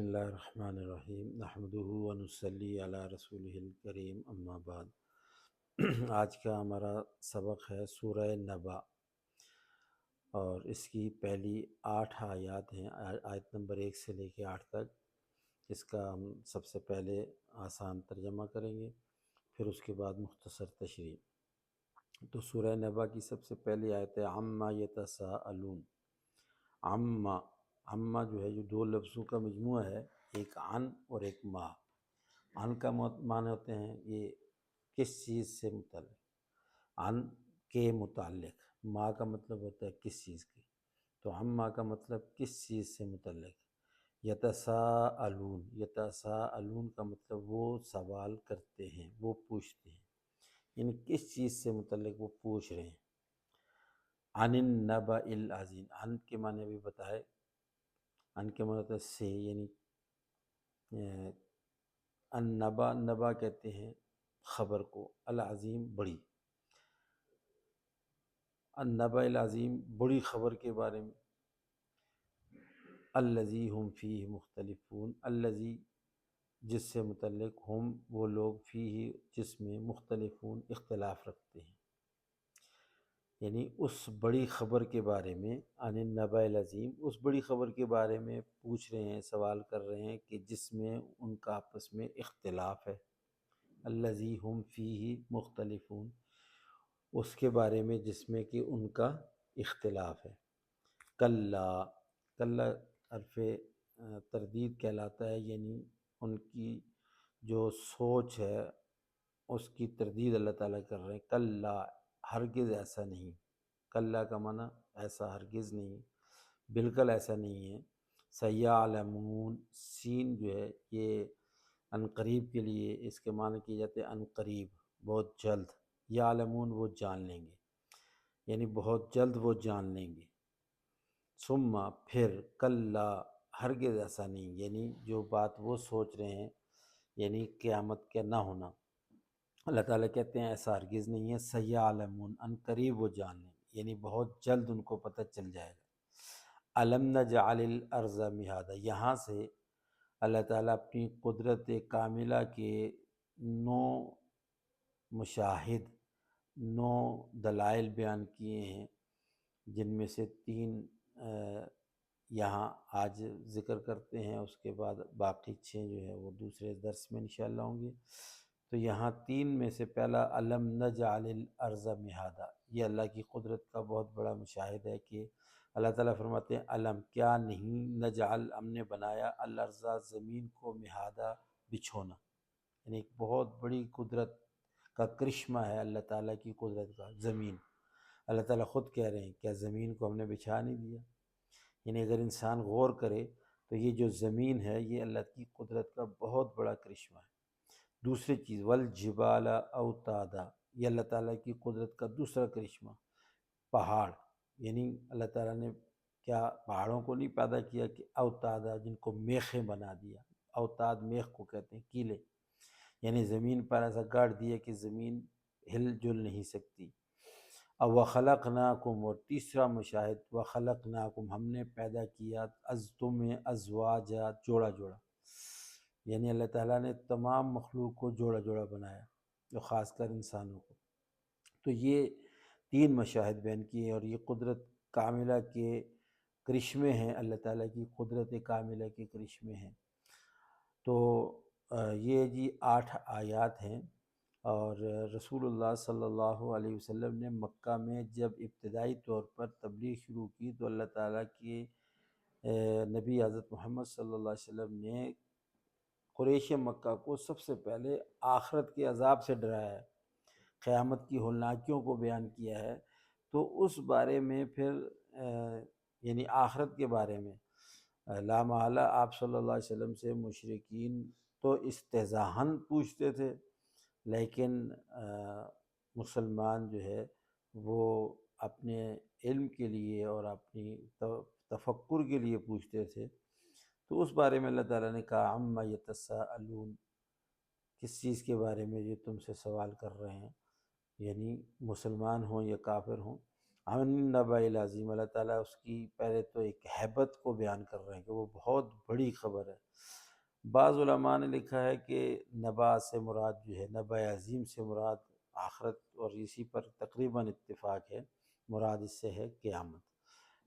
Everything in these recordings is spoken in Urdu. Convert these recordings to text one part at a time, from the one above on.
بسم اللہ الرحمن الرحیم نحمدہ ونصلی علی رسولہ الکریم اما بعد آج کا ہمارا سبق ہے سورہ نبا اور اس کی پہلی 8 آیات ہیں، آیت نمبر 1 سے لے کے 8 تک۔ اس کا ہم سب سے پہلے آسان ترجمہ کریں گے، پھر اس کے بعد مختصر تشریح۔ تو سورہ نبا کی سب سے پہلی آیت ہے عما یتساءلون۔ عما جو ہے، جو دو لفظوں کا مجموعہ ہے، ایک عن اور ایک ما۔ عن کا معنی ہوتے ہیں یہ کس چیز سے متعلق، عن کے متعلق، ما کا مطلب ہوتا ہے کس چیز کی۔ تو عما کا مطلب کس چیز سے متعلق۔ یتساءلون کا مطلب وہ سوال کرتے ہیں، وہ پوچھتے ہیں، یعنی کس چیز سے متعلق وہ پوچھ رہے ہیں۔ عن النبأ العظیم، عن کے معنی بھی بتائے۔ عن کے معنی ہوتا ہے سے، یعنی النبا، نبا کہتے ہیں خبر کو، العظیم بڑی، النبأ العظیم بڑی خبر کے بارے میں۔ الذی ہم فیہ مختلفون، الذی جس سے متعلق، ہم وہ لوگ فیہ جس میں، مختلفون اختلاف رکھتے ہیں، یعنی اس بڑی خبر کے بارے میں۔ عن النبأ العظیم، اس بڑی خبر کے بارے میں پوچھ رہے ہیں، سوال کر رہے ہیں کہ جس میں ان کا آپس میں اختلاف ہے۔ الذی ہم فیہ مختلفون، اس کے بارے میں جس میں کہ ان کا اختلاف ہے۔ کلا، کلا حرف تردید کہلاتا ہے، یعنی ان کی جو سوچ ہے اس کی تردید اللہ تعالیٰ کر رہے ہیں۔ کلا، ہرگز ایسا نہیں۔ کلا کا معنی ایسا ہرگز نہیں، بالکل ایسا نہیں ہے۔ سیعلمون، سین جو ہے یہ ان قریب کے لیے اس کے معنی کیے جاتے ہیں، ان قریب، بہت جلد۔ یعلمون، وہ جان لیں گے، یعنی بہت جلد وہ جان لیں گے۔ ثم، پھر، کلا، ہرگز ایسا نہیں، یعنی جو بات وہ سوچ رہے ہیں، یعنی قیامت کا نہ ہونا، اللہ تعالیٰ کہتے ہیں ایسا ہرگز نہیں ہے۔ سیعلمون، ان قریب وہ جان لیں گے، یعنی بہت جلد ان کو پتہ چل جائے گا۔ الم نجعل الارض مہادا، یہاں سے اللہ تعالیٰ اپنی قدرت کاملہ کے 9 مشاہد، 9 دلائل بیان کیے ہیں، جن میں سے 3 یہاں آج ذکر کرتے ہیں، اس کے بعد باقی 6 جو ہے وہ دوسرے درس میں انشاءاللہ ہوں گے۔ تو یہاں 3 میں سے پہلا الم نجعل الارض مہادا، یہ اللہ کی قدرت کا بہت بڑا مشاہد ہے کہ اللہ تعالیٰ فرماتے ہیں علم، کیا نہیں، نجعل، ہم نے بنایا، الارض، زمین کو، مہادا، بچھونا، یعنی ایک بہت بڑی قدرت کا کرشمہ ہے اللہ تعالیٰ کی قدرت کا۔ زمین، اللہ تعالیٰ خود کہہ رہے ہیں کیا زمین کو ہم نے بچھا نہیں دیا؟ یعنی اگر انسان غور کرے تو یہ جو زمین ہے یہ اللہ کی قدرت کا بہت بڑا کرشمہ ہے۔ دوسری چیز والجبال اوتادا، یہ اللہ تعالیٰ کی قدرت کا دوسرا کرشمہ، پہاڑ، یعنی اللہ تعالیٰ نے کیا پہاڑوں کو نہیں پیدا کیا کہ اوتادا، جن کو میخیں بنا دیا۔ اوتاد میخ کو کہتے ہیں، کیلے، یعنی زمین پر ایسا گاڑ دیا کہ زمین ہل جل نہیں سکتی۔ اور وخلقناکم، اور تیسرا مشاہد وخلقناکم، ہم نے پیدا کیا تمہیں ازواجا، جوڑا جوڑا، یعنی اللہ تعالیٰ نے تمام مخلوق کو جوڑا جوڑا بنایا، جو خاص کر انسانوں کو۔ تو یہ 3 مشاہد بیان کیے، اور یہ قدرت کاملہ کے کرشمے ہیں، اللہ تعالیٰ کی قدرت کاملہ کے کرشمے ہیں۔ تو یہ جی 8 آیات ہیں، اور رسول اللہ صلی اللہ علیہ وسلم نے مکہ میں جب ابتدائی طور پر تبلیغ شروع کی تو اللہ تعالیٰ کے نبی حضرت محمد صلی اللہ علیہ وسلم نے قریش مکہ کو سب سے پہلے آخرت کے عذاب سے ڈرایا ہے، قیامت کی ہولناکیوں کو بیان کیا ہے۔ تو اس بارے میں پھر یعنی آخرت کے بارے میں لا محالہ آپ صلی اللہ علیہ وسلم سے مشرکین تو استہزاءً پوچھتے تھے، لیکن مسلمان جو ہے وہ اپنے علم کے لیے اور اپنی تفکر کے لیے پوچھتے تھے۔ تو اس بارے میں اللہ تعالیٰ نے کہا عما یتساءلون، کس چیز کے بارے میں یہ تم سے سوال کر رہے ہیں، یعنی مسلمان ہوں یا کافر ہوں۔ عن نبأ العظیم، اللہ تعالیٰ اس کی پہلے تو ایک ہیبت کو بیان کر رہے ہیں کہ وہ بہت بڑی خبر ہے۔ بعض علماء نے لکھا ہے کہ نبا سے مراد جو ہے، نبأ عظیم سے مراد آخرت، اور اسی پر تقریباً اتفاق ہے، مراد اس سے ہے قیامت۔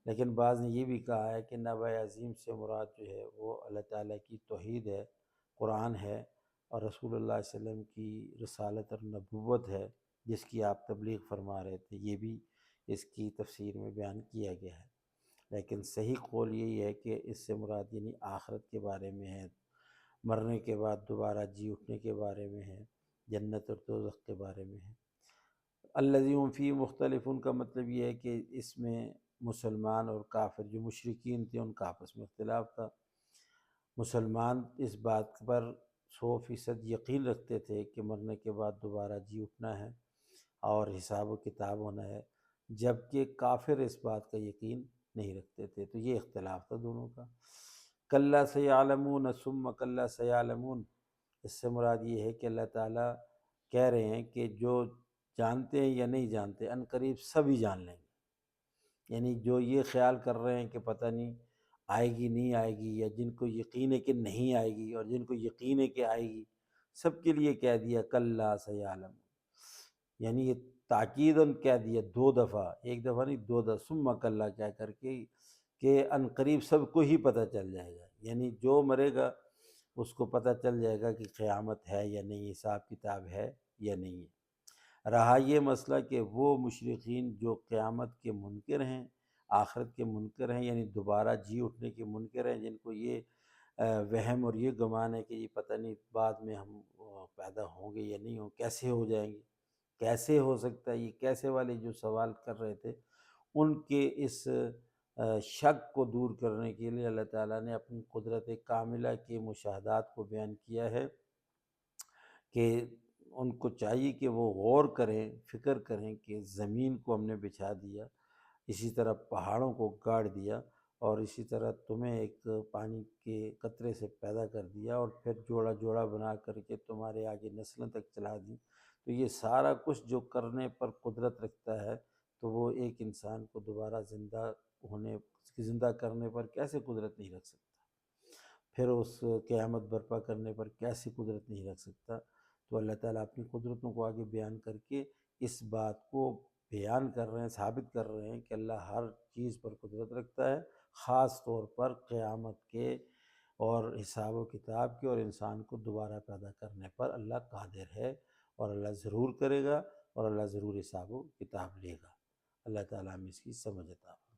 لیکن بعض نے یہ بھی کہا ہے کہ نبأ عظیم سے مراد جو ہے وہ اللہ تعالیٰ کی توحید ہے، قرآن ہے، اور رسول اللہ صلی اللہ علیہ وسلم کی رسالت اور نبوت ہے جس کی آپ تبلیغ فرما رہے تھے، یہ بھی اس کی تفسیر میں بیان کیا گیا ہے۔ لیکن صحیح قول یہی ہے کہ اس سے مراد یعنی آخرت کے بارے میں ہے، مرنے کے بعد دوبارہ جی اٹھنے کے بارے میں ہے، جنت اور دوزخ کے بارے میں ہے۔ الذی هم فی مختلف، ان کا مطلب یہ ہے کہ اس میں مسلمان اور کافر جو مشرکین تھے ان کا آپس میں اختلاف تھا۔ مسلمان اس بات پر 100% یقین رکھتے تھے کہ مرنے کے بعد دوبارہ جی اٹھنا ہے اور حساب و کتاب ہونا ہے، جبکہ کافر اس بات کا یقین نہیں رکھتے تھے، تو یہ اختلاف تھا دونوں کا۔ کلا سیعلمون ثم کلا سیعلمون، اس سے مراد یہ ہے کہ اللہ تعالیٰ کہہ رہے ہیں کہ جو جانتے ہیں یا نہیں جانتے، ان قریب سبھی جان لیں گے۔ یعنی جو یہ خیال کر رہے ہیں کہ پتہ نہیں آئے گی نہیں آئے گی، یا جن کو یقین ہے کہ نہیں آئے گی اور جن کو یقین ہے کہ آئے گی، سب کے لیے کہہ دیا کلا سیعلمون، یعنی یہ تاکیداً کہہ دیا 2 دفعہ، ایک دفعہ نہیں 2 دفعہ، ثم کلا کہہ کر کے، کہ ان قریب سب کو ہی پتہ چل جائے گا، یعنی جو مرے گا اس کو پتہ چل جائے گا کہ قیامت ہے یا نہیں، حساب کتاب ہے یا نہیں ہے۔ رہا یہ مسئلہ کہ وہ مشرکین جو قیامت کے منکر ہیں، آخرت کے منکر ہیں، یعنی دوبارہ جی اٹھنے کے منکر ہیں، جن کو یہ وہم اور یہ گمان ہے کہ یہ پتہ نہیں بعد میں ہم پیدا ہوں گے یا نہیں ہوں، کیسے ہو جائیں گے، کیسے ہو سکتا ہے، یہ کیسے والے جو سوال کر رہے تھے، ان کے اس شک کو دور کرنے کے لیے اللہ تعالیٰ نے اپنی قدرت کاملہ کے مشاہدات کو بیان کیا ہے کہ ان کو چاہیے کہ وہ غور کریں، فکر کریں کہ زمین کو ہم نے بچھا دیا، اسی طرح پہاڑوں کو گاڑ دیا، اور اسی طرح تمہیں ایک پانی کے قطرے سے پیدا کر دیا، اور پھر جوڑا جوڑا بنا کر کے تمہارے آگے نسلیں تک چلا دی، تو یہ سارا کچھ جو کرنے پر قدرت رکھتا ہے، تو وہ ایک انسان کو دوبارہ زندہ کرنے پر کیسے قدرت نہیں رکھ سکتا، پھر اس قیامت برپا کرنے پر کیسے قدرت نہیں رکھ سکتا۔ تو اللہ تعالیٰ اپنی قدرتوں کو آگے بیان کر کے اس بات کو بیان کر رہے ہیں، ثابت کر رہے ہیں کہ اللہ ہر چیز پر قدرت رکھتا ہے، خاص طور پر قیامت کے اور حساب و کتاب کے، اور انسان کو دوبارہ پیدا کرنے پر اللہ قادر ہے، اور اللہ ضرور کرے گا، اور اللہ ضرور حساب و کتاب لے گا۔ اللہ تعالیٰ ہمیں اس کی سمجھ عطا فرمائے۔